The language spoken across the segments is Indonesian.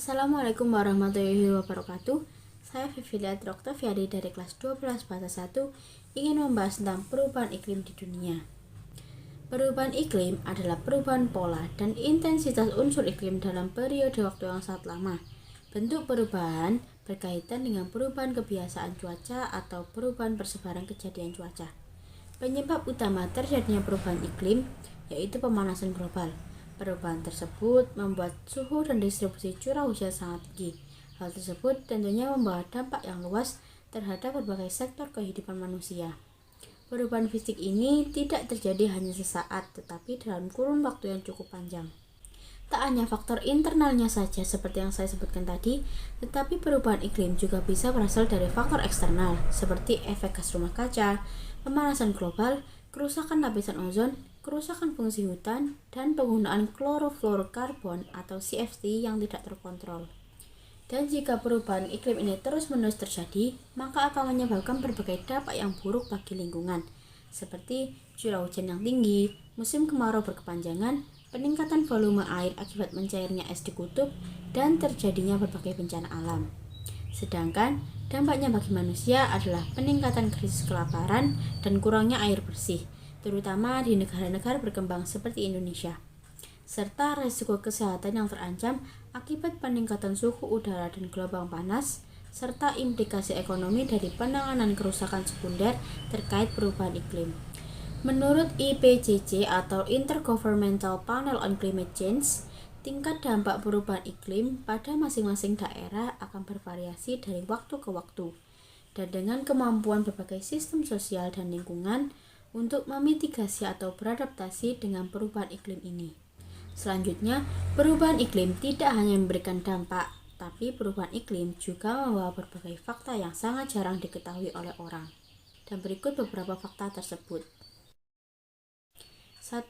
Assalamualaikum warahmatullahi wabarakatuh. Saya Vivilia Oktaviadi dari kelas 12 bahasa 1 ingin membahas tentang perubahan iklim di dunia. Perubahan iklim adalah perubahan pola dan intensitas unsur iklim dalam periode waktu yang sangat lama. Bentuk perubahan berkaitan dengan perubahan kebiasaan cuaca atau perubahan persebaran kejadian cuaca. Penyebab utama terjadinya perubahan iklim yaitu pemanasan global. Perubahan tersebut membuat suhu dan distribusi curah hujan sangat tinggi. Hal tersebut tentunya membawa dampak yang luas terhadap berbagai sektor kehidupan manusia. Perubahan fisik ini tidak terjadi hanya sesaat, tetapi dalam kurun waktu yang cukup panjang. Tak hanya faktor internalnya saja seperti yang saya sebutkan tadi, tetapi perubahan iklim juga bisa berasal dari faktor eksternal seperti efek gas rumah kaca, pemanasan global, kerusakan lapisan ozon, kerusakan fungsi hutan, dan penggunaan klorofluorokarbon atau CFC yang tidak terkontrol. Dan jika perubahan iklim ini terus-menerus terjadi, maka akan menyebabkan berbagai dampak yang buruk bagi lingkungan, seperti curah hujan yang tinggi, musim kemarau berkepanjangan, peningkatan volume air akibat mencairnya es di kutub, dan terjadinya berbagai bencana alam. Sedangkan dampaknya bagi manusia adalah peningkatan krisis kelaparan dan kurangnya air bersih, terutama di negara-negara berkembang seperti Indonesia, serta risiko kesehatan yang terancam akibat peningkatan suhu udara dan gelombang panas, serta implikasi ekonomi dari penanganan kerusakan sekunder terkait perubahan iklim. Menurut IPCC atau Intergovernmental Panel on Climate Change, tingkat dampak perubahan iklim pada masing-masing daerah akan bervariasi dari waktu ke waktu, dan dengan kemampuan berbagai sistem sosial dan lingkungan untuk memitigasi atau beradaptasi dengan perubahan iklim ini. Selanjutnya, perubahan iklim tidak hanya memberikan dampak, tapi perubahan iklim juga membawa berbagai fakta yang sangat jarang diketahui oleh orang. Dan berikut beberapa fakta tersebut. 1.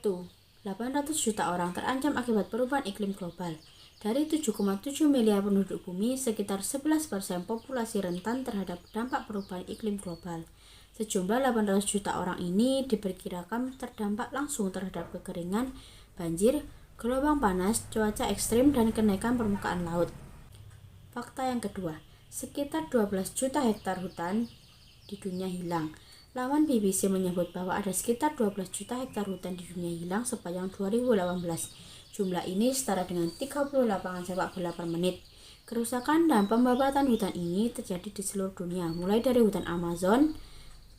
800 juta orang terancam akibat perubahan iklim global. Dari 7,7 miliar penduduk bumi, sekitar 11% populasi rentan terhadap dampak perubahan iklim global. Sejumlah 800 juta orang ini diperkirakan terdampak langsung terhadap kekeringan, banjir, gelombang panas, cuaca ekstrim, dan kenaikan permukaan laut. Fakta yang kedua, sekitar 12 juta hektar hutan di dunia hilang. Laman BBC menyebut bahwa ada sekitar 12 juta hektar hutan di dunia hilang sepanjang 2018. Jumlah ini setara dengan 30 lapangan sepak bola per menit. Kerusakan dan pembabatan hutan ini terjadi di seluruh dunia, mulai dari hutan Amazon,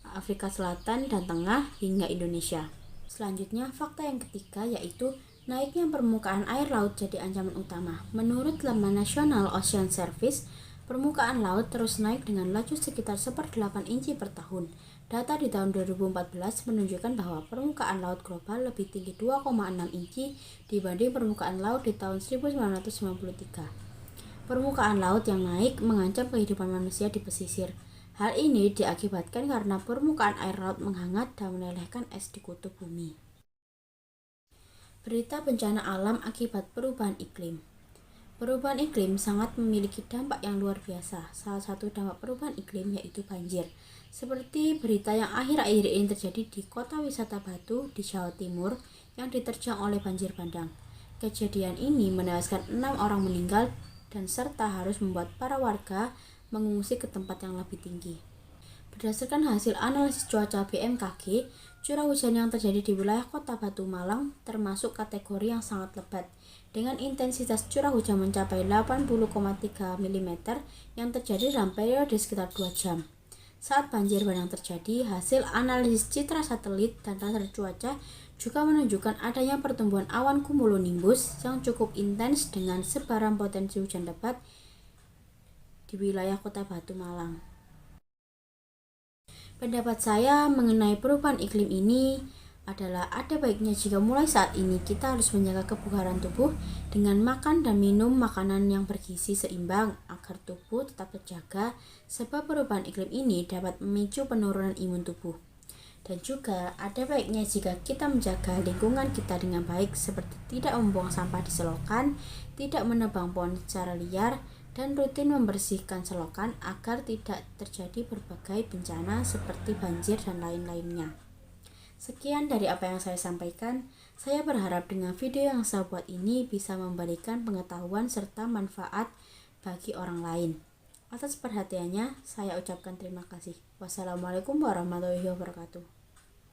Afrika Selatan dan Tengah, hingga Indonesia. Selanjutnya, fakta yang ketiga yaitu naiknya permukaan air laut jadi ancaman utama. Menurut Lembaga National Ocean Service, permukaan laut terus naik dengan laju sekitar 1/8 inci per tahun. Data di tahun 2014 menunjukkan bahwa permukaan laut global lebih tinggi 2,6 inci dibanding permukaan laut di tahun 1993. Permukaan laut yang naik mengancam kehidupan manusia di pesisir. Hal ini diakibatkan karena permukaan air laut menghangat dan melelehkan es di kutub bumi. Berita bencana alam akibat perubahan iklim. Perubahan iklim sangat memiliki dampak yang luar biasa. Salah satu dampak perubahan iklim yaitu banjir. Seperti berita yang akhir-akhir ini terjadi di kota wisata Batu di Jawa Timur yang diterjang oleh banjir bandang. Kejadian ini menewaskan 6 orang meninggal dan serta harus membuat para warga mengungsi ke tempat yang lebih tinggi. Berdasarkan hasil analisis cuaca BMKG, curah hujan yang terjadi di wilayah Kota Batu Malang termasuk kategori yang sangat lebat, dengan intensitas curah hujan mencapai 80,3 mm yang terjadi dalam periode sekitar 2 jam. Saat banjir bandang terjadi, hasil analisis citra satelit dan radar cuaca juga menunjukkan adanya pertumbuhan awan cumulonimbus yang cukup intens dengan sebaran potensi hujan lebat di wilayah Kota Batu Malang. Pendapat saya mengenai perubahan iklim ini adalah ada baiknya jika mulai saat ini kita harus menjaga kebugaran tubuh dengan makan dan minum makanan yang bergizi seimbang agar tubuh tetap terjaga, sebab perubahan iklim ini dapat memicu penurunan imun tubuh. Dan juga ada baiknya jika kita menjaga lingkungan kita dengan baik, seperti tidak membuang sampah di selokan, tidak menebang pohon secara liar, dan rutin membersihkan selokan agar tidak terjadi berbagai bencana seperti banjir dan lain-lainnya. Sekian dari apa yang saya sampaikan. Saya berharap dengan video yang saya buat ini bisa memberikan pengetahuan serta manfaat bagi orang lain. Atas perhatiannya, saya ucapkan terima kasih. Wassalamualaikum warahmatullahi wabarakatuh.